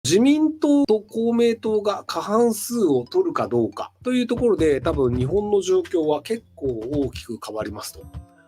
自民党と公明党が過半数を取るかどうかというところで、多分日本の状況は結構大きく変わりますと。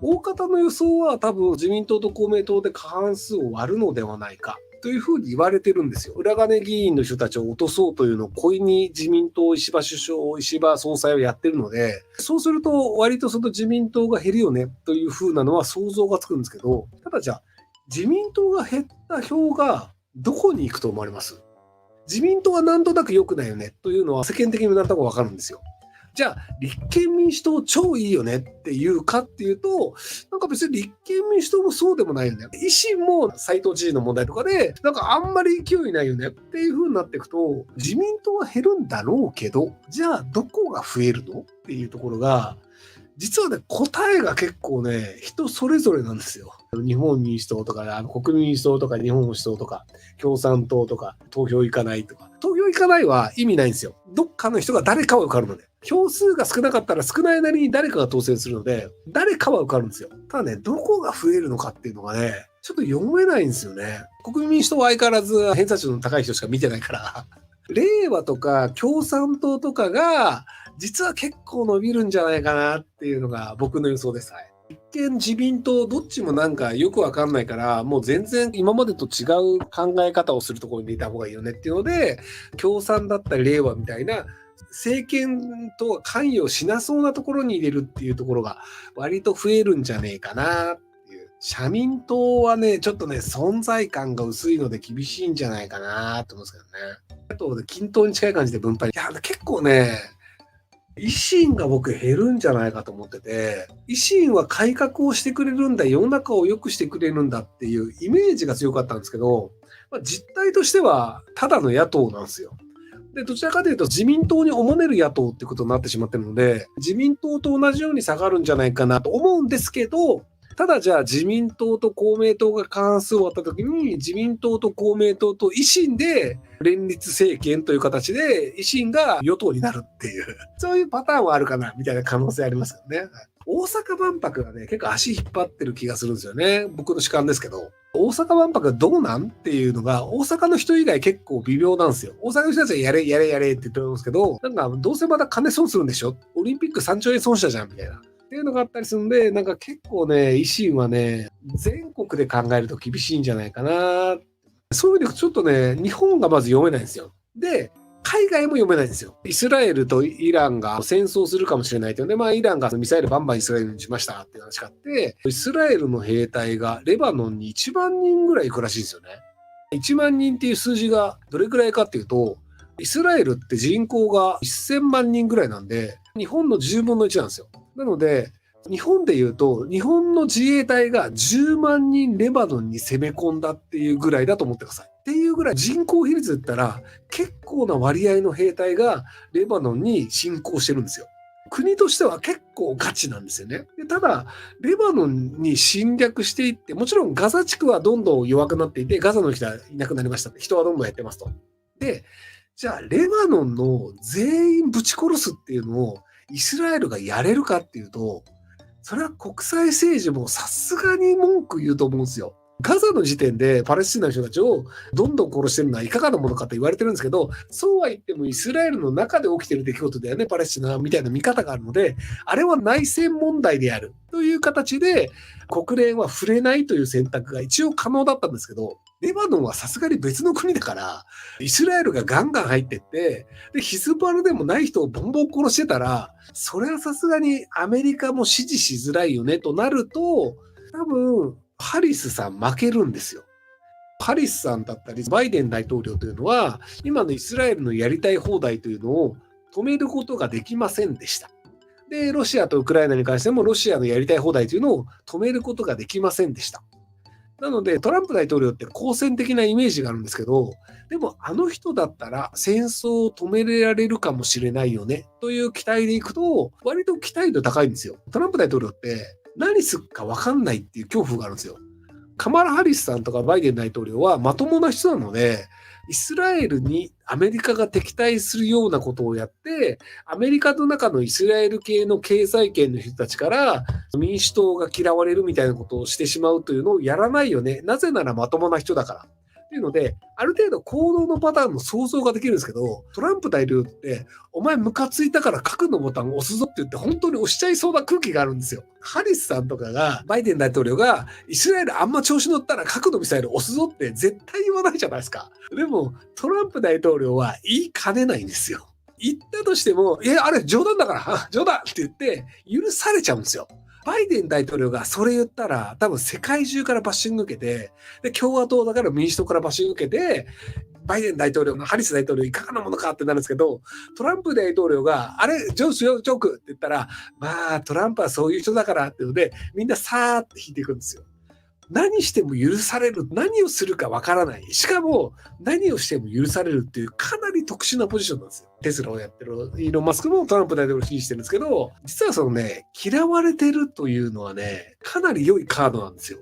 大方の予想は多分自民党と公明党で過半数を割るのではないかというふうに言われてるんですよ。裏金議員の人たちを落とそうというのを故意に自民党、石破首相、石破総裁をやってるので、そうすると割とその自民党が減るよねというふうなのは想像がつくんですけど、ただじゃあ自民党が減った票がどこに行くと思われます？自民党はなんとなく良くないよねというのは世間的になんとなくわかるんですよ。じゃあ立憲民主党超いいよねっていうかっていうと、なんか別に立憲民主党もそうでもないよね。維新も斉藤知事の問題とかで、なんかあんまり勢いないよねっていう風になっていくと、自民党は減るんだろうけど、じゃあどこが増えるのっていうところが、実はね、答えが結構ね、人それぞれなんですよ。日本民主党とか、国民民主党とか、日本民主党とか、共産党とか、投票行かないとか。投票行かないは意味ないんですよ。どっかの人が誰かは受かるので。票数が少なかったら少ないなりに誰かが当選するので、誰かは受かるんですよ。ただね、どこが増えるのかっていうのがね、ちょっと読めないんですよね。国民民主党は相変わらず偏差値の高い人しか見てないから。令和とか共産党とかが、実は結構伸びるんじゃないかなっていうのが僕の予想です。はい。立憲、自民党、どっちもなんかよくわかんないから、もう全然今までと違う考え方をするところにいた方がいいよねっていうので、共産だったり令和みたいな、政権とは関与しなそうなところに入れるっていうところが割と増えるんじゃねえかなっていう。社民党はね、ちょっとね、存在感が薄いので厳しいんじゃないかなと思うんですけどね。あと、均等に近い感じで分配。いや、結構ね、維新が僕減るんじゃないかと思ってて、維新は改革をしてくれるんだ、世の中を良くしてくれるんだっていうイメージが強かったんですけど、実態としてはただの野党なんですよ。で、どちらかというと自民党におもねる野党ってことになってしまってるので、自民党と同じように下がるんじゃないかなと思うんですけど、ただじゃあ自民党と公明党が過半数を割ったときに、自民党と公明党と維新で連立政権という形で維新が与党になるっていう、そういうパターンはあるかなみたいな可能性ありますよね。大阪万博がね、結構足引っ張ってる気がするんですよね。僕の主観ですけど。大阪万博どうなんっていうのが、大阪の人以外結構微妙なんですよ。大阪の人たちはやれやれやれって言ってますけど、なんかどうせまた金損するんでしょ？オリンピック3兆円損したじゃんみたいな。っていうのがあったりするんで、なんか結構ね、維新はね、全国で考えると厳しいんじゃないかな。そういう意味でちょっとね、日本がまず読めないんですよ。で、海外も読めないんですよ。イスラエルとイランが戦争するかもしれないというので、イランがミサイルバンバンイスラエルにしましたっていう話があって、イスラエルの兵隊がレバノンに1万人ぐらい行くらしいんですよね。1万人っていう数字がどれくらいかっていうと、イスラエルって人口が1000万人ぐらいなんで、日本の10分の1なんですよ。なので、日本で言うと、日本の自衛隊が10万人レバノンに攻め込んだっていうぐらいだと思ってください。っていうぐらい人口比率で言ったら、結構な割合の兵隊がレバノンに侵攻してるんですよ。国としては結構ガチなんですよね。でただ、レバノンに侵略していって、もちろんガザ地区はどんどん弱くなっていて、ガザの人はいなくなりました。人はどんどん減ってますと。で、じゃあ、レバノンの全員ぶち殺すっていうのをイスラエルがやれるかっていうと、それは国際政治もさすがに文句言うと思うんですよ。ガザの時点でパレスチナの人たちをどんどん殺してるのはいかがなものかと言われてるんですけど、そうは言ってもイスラエルの中で起きてる出来事だよね、パレスチナみたいな見方があるので、あれは内戦問題であるという形で国連は触れないという選択が一応可能だったんですけど、レバノンはさすがに別の国だから、イスラエルがガンガン入ってって、で、ヒズボラでもない人をボンボン殺してたら、それはさすがにアメリカも支持しづらいよねとなると、多分、ハリスさん負けるんですよ。ハリスさんだったり、バイデン大統領というのは、今のイスラエルのやりたい放題というのを止めることができませんでした。で、ロシアとウクライナに関しても、ロシアのやりたい放題というのを止めることができませんでした。なので、トランプ大統領って好戦的なイメージがあるんですけど、でもあの人だったら戦争を止められるかもしれないよね、という期待でいくと、割と期待度高いんですよ。トランプ大統領って何するか分かんないっていう恐怖があるんですよ。カマラ・ハリスさんとかバイデン大統領はまともな人なので、イスラエルにアメリカが敵対するようなことをやって、アメリカの中のイスラエル系の経済圏の人たちから民主党が嫌われるみたいなことをしてしまうというのをやらないよね。なぜならまともな人だから。っっていうので、ある程度行動のパターンの想像ができるんですけど、トランプ大統領って、お前ムカついたから核のボタンを押すぞって言って本当に押しちゃいそうな空気があるんですよ。ハリスさんとかが、バイデン大統領が、イスラエルあんま調子乗ったら核のミサイル押すぞって絶対言わないじゃないですか。でも、トランプ大統領は言いかねないんですよ。言ったとしても、あれ冗談だから冗談って言って許されちゃうんですよ。バイデン大統領がそれ言ったら、多分世界中からバッシング受けて、で、共和党だから民主党からバッシング受けて、バイデン大統領のハリス大統領いかがなものかってなるんですけど、トランプ大統領が、あれ、ジョークって言ったら、まあ、トランプはそういう人だからっていうので、みんなさーって引いていくんですよ。何しても許される、何をするかわからない。しかも、何をしても許されるっていうかなり特殊なポジションなんですよ。テスラをやってるイーロン・マスクもトランプ大統領を支持してるんですけど、実はそのね、嫌われてるというのはね、かなり良いカードなんですよ。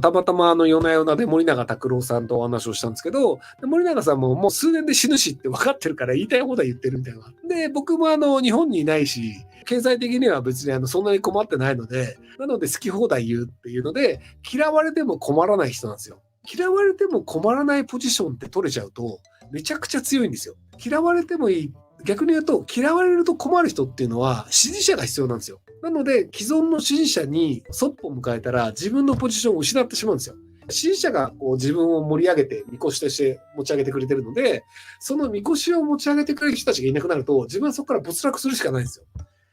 たまたま夜な夜なで森永卓郎さんとお話をしたんですけど、森永さんももう数年で死ぬしって分かってるから言いたい放題言ってるみたいな。で、僕も日本にいないし、経済的には別にそんなに困ってないので、なので好き放題言うっていうので、嫌われても困らない人なんですよ。嫌われても困らないポジションって取れちゃうと、めちゃくちゃ強いんですよ。嫌われてもいい。逆に言うと、嫌われると困る人っていうのは支持者が必要なんですよ。なので、既存の支持者にそっぽを迎えたら自分のポジションを失ってしまうんですよ。支持者がこう自分を盛り上げて、みこしとして持ち上げてくれてるので、そのみこしを持ち上げてくれる人たちがいなくなると、自分はそこから没落するしかないんですよ。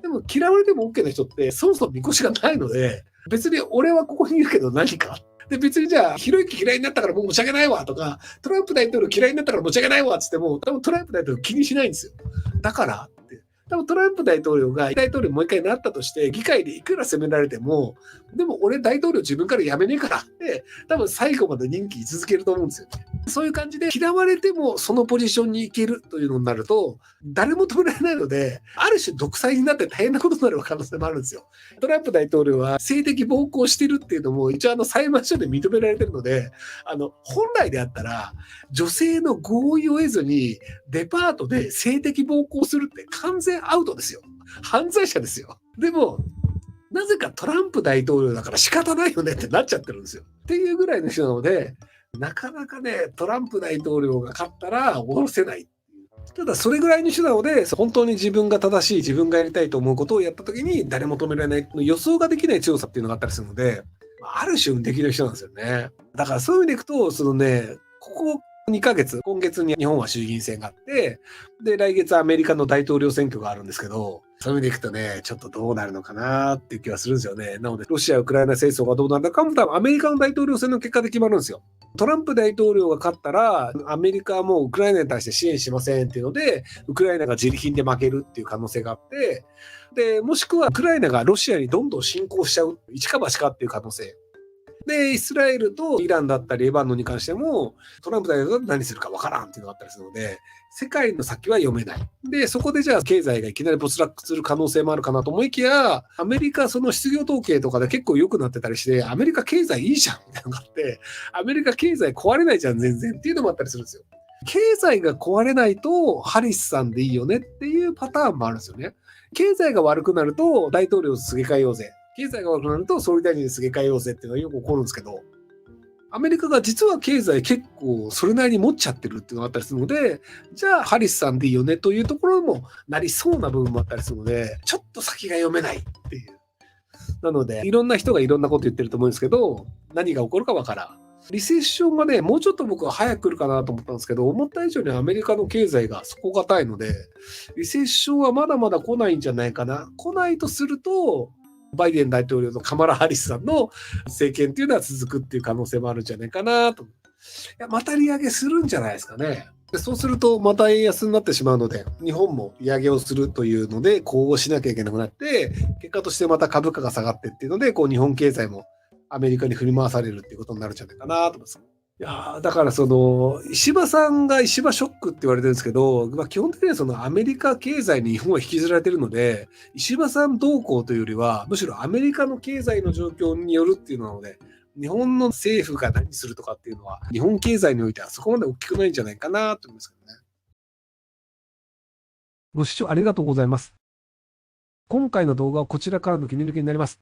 でも嫌われても OK な人って、そもそもみこしがないので、別に俺はここにいるけど何か。で、別にじゃあ、ひろゆき嫌いになったからもう持ち上げないわとか、トランプ大統領嫌いになったから持ち上げないわって言っても、多分トランプ大統領気にしないんですよ。だからって。多分トランプ大統領が大統領もう一回なったとして、議会でいくら責められても、でも俺大統領自分から辞めねえからって、多分最後まで任期続けると思うんですよね。そういう感じで嫌われてもそのポジションに行けるというのになると、誰も止められないので、ある種独裁になって大変なことになる可能性もあるんですよ。トランプ大統領は性的暴行してるっていうのも一応裁判所で認められてるので、本来であったら女性の合意を得ずにデパートで性的暴行するって完全アウトですよ。犯罪者ですよ。でも、なぜかトランプ大統領だから仕方ないよねってなっちゃってるんですよ。っていうぐらいの人なので、なかなかね、トランプ大統領が勝ったら下ろせない。ただそれぐらいの人なので、本当に自分が正しい、自分がやりたいと思うことをやったときに誰も止められない、予想ができない強さっていうのがあったりするので、ある種できる人なんですよね。だからそういう意味でいくと、ここ2ヶ月、今月に日本は衆議院選があって、で、来月アメリカの大統領選挙があるんですけど、そういう意味でいくとね、ちょっとどうなるのかなっていう気はするんですよね。なので、ロシア・ウクライナ戦争がどうなるのかも多分アメリカの大統領選の結果で決まるんですよ。トランプ大統領が勝ったら、アメリカはもうウクライナに対して支援しませんっていうので、ウクライナが自利品で負けるっていう可能性があって、で、もしくはウクライナがロシアにどんどん侵攻しちゃう、一か八かっていう可能性。で、イスラエルとイランだったりレバノンに関しても、トランプ大統領が何するかわからんっていうのがあったりするので、世界の先は読めない。で、そこでじゃあ経済がいきなり没落する可能性もあるかなと思いきや、アメリカその失業統計とかで結構良くなってたりして、アメリカ経済いいじゃんみたいなのがあって、アメリカ経済壊れないじゃん全然っていうのもあったりするんですよ。経済が壊れないとハリスさんでいいよねっていうパターンもあるんですよね。経済が悪くなると大統領をすげ替えようぜ。経済が悪くなると総理大臣にすげ替えようぜっていうのがよく起こるんですけど、アメリカが実は経済結構それなりに持っちゃってるっていうのがあったりするので、じゃあハリスさんでいいよねというところもなりそうな部分もあったりするので、ちょっと先が読めないっていう。なので、いろんな人がいろんなこと言ってると思うんですけど、何が起こるかわからん。リセッションがね、もうちょっと僕は早く来るかなと思ったんですけど、思った以上にアメリカの経済が底堅いので、リセッションはまだまだ来ないんじゃないかな。来ないとすると、バイデン大統領とカマラ・ハリスさんの政権っていうのは続くっていう可能性もあるんじゃないかなと。いや、また利上げするんじゃないですかね。でそうすると、また円安になってしまうので、日本も利上げをするというので、こうしなきゃいけなくなって、結果としてまた株価が下がってっていうので、こう日本経済もアメリカに振り回されるっていうことになるんじゃないかなと思います。いやだから石破さんが石破ショックって言われてるんですけど、基本的にはアメリカ経済に日本は引きずられてるので、石破さん動向というよりは、むしろアメリカの経済の状況によるっていうのなので、日本の政府が何するとかっていうのは、日本経済においてはそこまで大きくないんじゃないかなと思いますけどね。ご視聴ありがとうございます。今回の動画はこちらからの切り抜きになります。